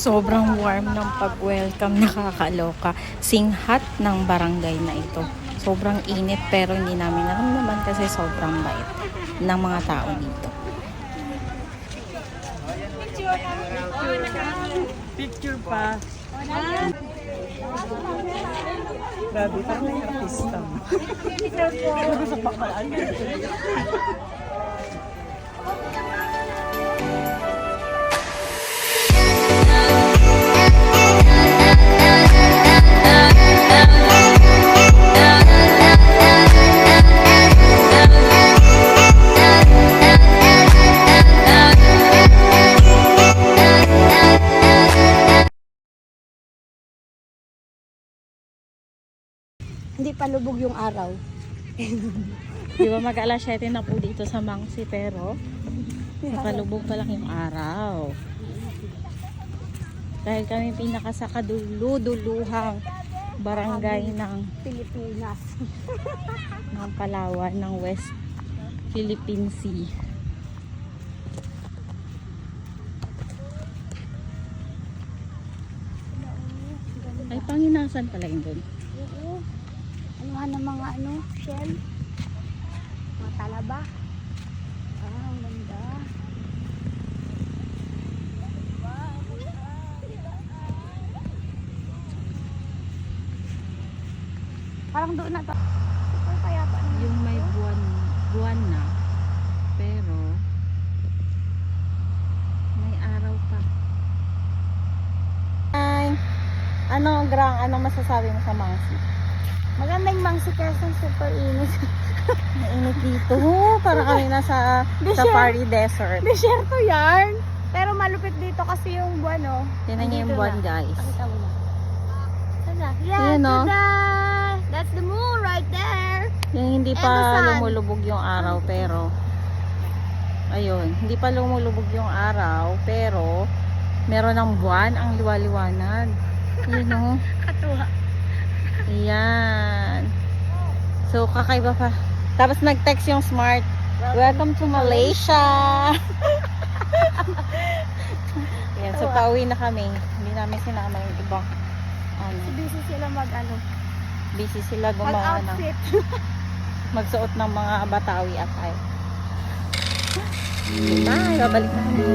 Sobrang warm ng pag-welcome, nakakaloka. Singhat ng barangay na ito. Sobrang init pero hindi namin naramdaman kasi sobrang bait ng mga tao dito. Picture pa. Grabe, parang may artista. Sa pakalaan. Hindi pa lubog yung araw. Di ba mag-alas 7 na po dito sa Mangsi pero nakalubog pa lang yung araw. Dahil kami pinaka sa kadululuhang barangay ng Pilipinas. ng Palawan ng West Philippine Sea. Ay, Panginasan pala yun doon. Oo. Anuhan ng mga shell. Mga talaba. Ang ganda. Parang doon na to. Ito kaya pa. Yung may buwan na pero may araw pa. Ay, anong masasabi mo sa Mangsi? Maganda yung Mangsi Quezon, super init. Mainit dito. Para kami nasa safari desert. Desierto yan. Pero malupit dito kasi yung buwan, oh. Tinan niyo yung Nandito buwan, na. guys. Pakita mo na. Sana? Yeah, Ayan, oh. tada! That's the moon right there. Yung hindi And pa the sun. lumulubog yung araw pero ayun, hindi pa lumulubog yung araw pero meron ng buwan ang liwaliwanag. Yun o. Katuwa. Ayan. So kakaiba pa. Tapos nag-text yung smart. Welcome to Malaysia. Ayan, so pauwi na kami. Hindi namin sinama yung ibang Busy sila busy sila gumawa ng mag-outfit. magsuot ng mga Batawi attire. Bye! Babalik na kami.